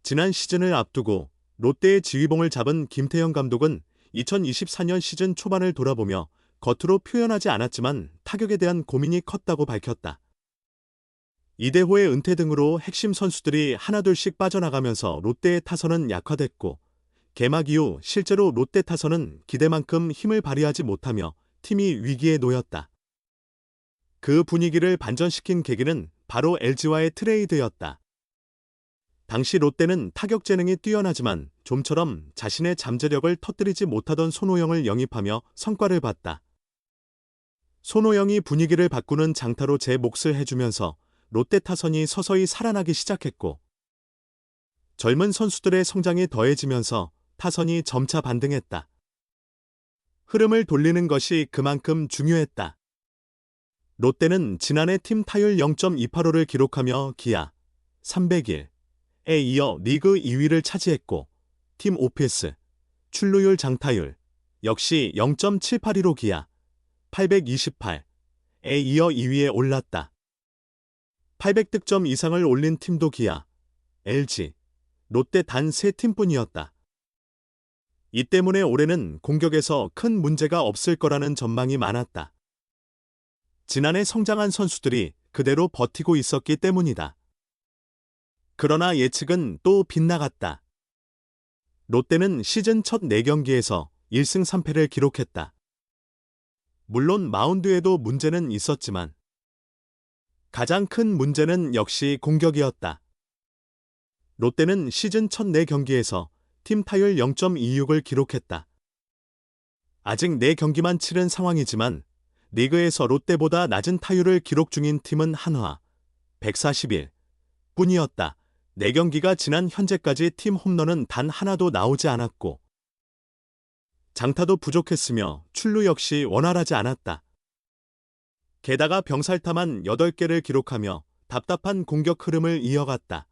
지난 시즌을 앞두고 롯데의 지휘봉을 잡은 김태형 감독은 2024년 시즌 초반을 돌아보며 겉으로 표현하지 않았지만 타격에 대한 고민이 컸다고 밝혔다. 이대호의 은퇴 등으로 핵심 선수들이 하나둘씩 빠져나가면서 롯데의 타선은 약화됐고, 개막 이후 실제로 롯데 타선은 기대만큼 힘을 발휘하지 못하며 팀이 위기에 놓였다. 그 분위기를 반전시킨 계기는 바로 LG와의 트레이드였다. 당시 롯데는 타격 재능이 뛰어나지만 좀처럼 자신의 잠재력을 터뜨리지 못하던 손호영을 영입하며 성과를 봤다. 손호영이 분위기를 바꾸는 장타로 제 몫을 해주면서 롯데 타선이 서서히 살아나기 시작했고, 젊은 선수들의 성장이 더해지면서 타선이 점차 반등했다. 흐름을 돌리는 것이 그만큼 중요했다. 롯데는 지난해 팀 타율 0.285를 기록하며 기아 301에 이어 리그 2위를 차지했고, 팀 OPS, 출루율 장타율 역시 0.782로 기아 828에 이어 2위에 올랐다. 800득점 이상을 올린 팀도 기아, LG, 롯데 단 3팀뿐이었다. 이 때문에 올해는 공격에서 큰 문제가 없을 거라는 전망이 많았다. 지난해 성장한 선수들이 그대로 버티고 있었기 때문이다. 그러나 예측은 또 빗나갔다. 롯데는 시즌 첫 4경기에서 1승 3패를 기록했다. 물론 마운드에도 문제는 있었지만 가장 큰 문제는 역시 공격이었다. 롯데는 시즌 첫 4경기에서 팀 타율 0.26을 기록했다. 아직 4경기만 치른 상황이지만 리그에서 롯데보다 낮은 타율을 기록 중인 팀은 한화 141 뿐이었다. 4경기가 지난 현재까지 팀 홈런은 단 하나도 나오지 않았고, 장타도 부족했으며 출루 역시 원활하지 않았다. 게다가 병살타만 8개를 기록하며 답답한 공격 흐름을 이어갔다.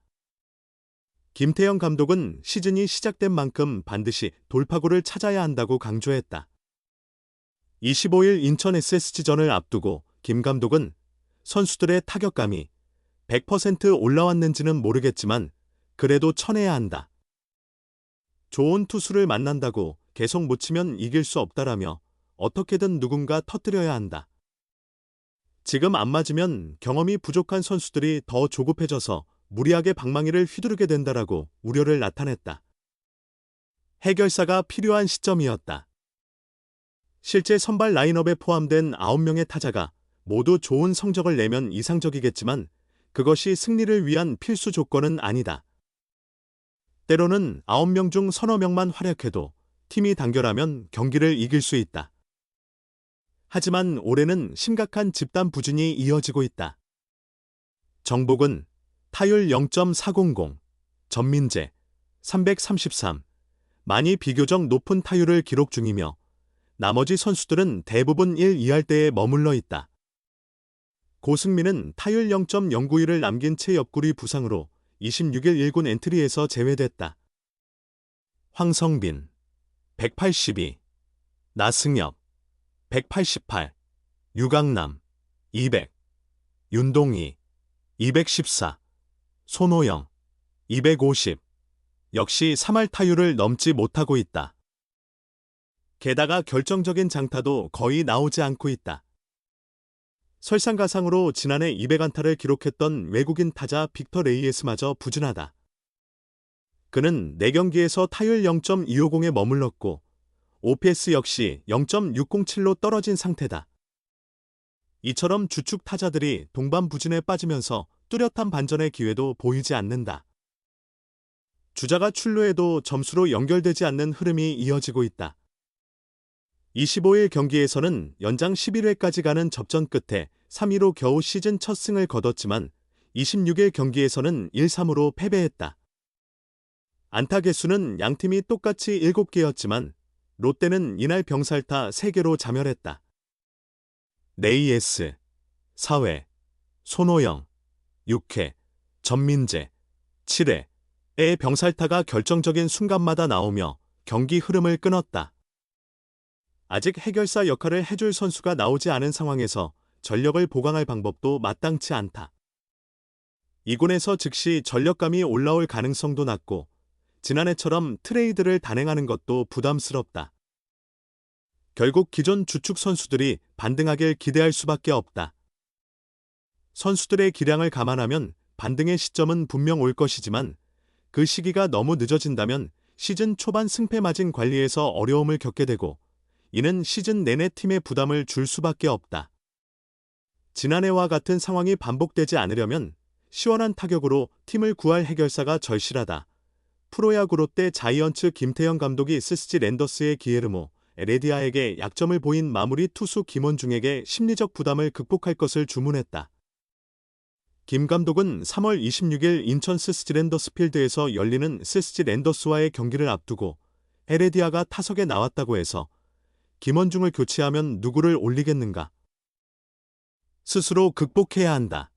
김태형 감독은 시즌이 시작된 만큼 반드시 돌파구를 찾아야 한다고 강조했다. 25일 인천 SSG전을 앞두고 김 감독은 선수들의 타격감이 100% 올라왔는지는 모르겠지만 그래도 쳐내야 한다. 좋은 투수를 만난다고 계속 못 치면 이길 수 없다라며 어떻게든 누군가 터뜨려야 한다. 지금 안 맞으면 경험이 부족한 선수들이 더 조급해져서 무리하게 방망이를 휘두르게 된다라고 우려를 나타냈다. 해결사가 필요한 시점이었다. 실제 선발 라인업에 포함된 9명의 타자가 모두 좋은 성적을 내면 이상적이겠지만 그것이 승리를 위한 필수 조건은 아니다. 때로는 9명 중 서너 명만 활약해도 팀이 단결하면 경기를 이길 수 있다. 하지만 올해는 심각한 집단 부진이 이어지고 있다. 정복은 타율 0.400, 전민재 333, 많이 비교적 높은 타율을 기록 중이며 나머지 선수들은 대부분 1, 2할대에 머물러 있다. 고승민은 타율 0.091을 남긴 채 옆구리 부상으로 26일 1군 엔트리에서 제외됐다. 황성빈 182, 나승엽 188, 유강남 200, 윤동희 214, 손호영 250, 역시 3할 타율을 넘지 못하고 있다. 게다가 결정적인 장타도 거의 나오지 않고 있다. 설상가상으로 지난해 200안타를 기록했던 외국인 타자 빅터 레이에스마저 부진하다. 그는 4경기에서 타율 0.250에 머물렀고 OPS 역시 0.607로 떨어진 상태다. 이처럼 주축 타자들이 동반 부진에 빠지면서 뚜렷한 반전의 기회도 보이지 않는다. 주자가 출루해도 점수로 연결되지 않는 흐름이 이어지고 있다. 25일 경기에서는 연장 11회까지 가는 접전 끝에 3-2로 겨우 시즌 첫 승을 거뒀지만 26일 경기에서는 1-3으로 패배했다. 안타 개수는 양팀이 똑같이 7개였지만 롯데는 이날 병살타 3개로 자멸했다. 레이에스 4회, 손호영 6회, 전민재 7회의 병살타가 결정적인 순간마다 나오며 경기 흐름을 끊었다. 아직 해결사 역할을 해줄 선수가 나오지 않은 상황에서 전력을 보강할 방법도 마땅치 않다. 2군에서 즉시 전력감이 올라올 가능성도 낮고 지난해처럼 트레이드를 단행하는 것도 부담스럽다. 결국 기존 주축 선수들이 반등하길 기대할 수밖에 없다. 선수들의 기량을 감안하면 반등의 시점은 분명 올 것이지만 그 시기가 너무 늦어진다면 시즌 초반 승패 마진 관리에서 어려움을 겪게 되고 이는 시즌 내내 팀에 부담을 줄 수밖에 없다. 지난해와 같은 상황이 반복되지 않으려면 시원한 타격으로 팀을 구할 해결사가 절실하다. 프로야구 롯데 자이언츠 김태형 감독이 SSG 랜더스의 기에르모 에레디아에게 약점을 보인 마무리 투수 김원중에게 심리적 부담을 극복할 것을 주문했다. 김 감독은 3월 26일 인천 SSG 랜더스 필드에서 열리는 SSG 랜더스와의 경기를 앞두고 에레디아가 타석에 나왔다고 해서 김원중을 교체하면 누구를 올리겠는가? 스스로 극복해야 한다.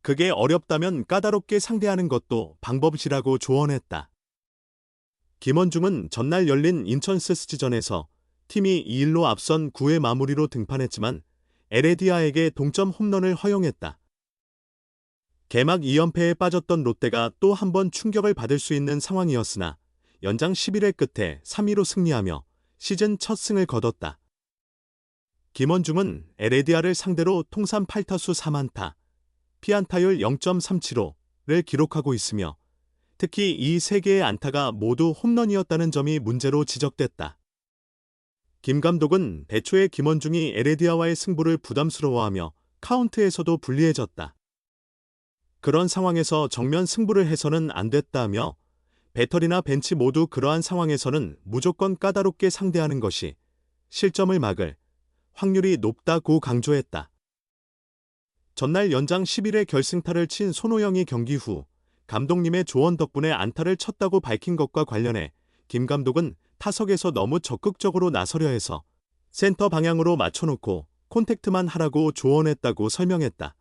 그게 어렵다면 까다롭게 상대하는 것도 방법이라고 조언했다. 김원중은 전날 열린 인천 SSG전에서 팀이 2-1로 앞선 9회 마무리로 등판했지만 에레디아에게 동점 홈런을 허용했다. 개막 2연패에 빠졌던 롯데가 또 한 번 충격을 받을 수 있는 상황이었으나 연장 11회 끝에 3-2로 승리하며 시즌 첫 승을 거뒀다. 김원중은 에레디아를 상대로 통산 8타수 4안타, 피안타율 0.375를 기록하고 있으며 특히 이 3개의 안타가 모두 홈런이었다는 점이 문제로 지적됐다. 김 감독은 대초에 김원중이 에레디아와의 승부를 부담스러워하며 카운트에서도 불리해졌다. 그런 상황에서 정면 승부를 해서는 안 됐다며 배터리나 벤치 모두 그러한 상황에서는 무조건 까다롭게 상대하는 것이 실점을 막을 확률이 높다고 강조했다. 전날 연장 11회 결승타를 친 손호영이 경기 후 감독님의 조언 덕분에 안타를 쳤다고 밝힌 것과 관련해 김 감독은 타석에서 너무 적극적으로 나서려 해서 센터 방향으로 맞춰놓고 콘택트만 하라고 조언했다고 설명했다.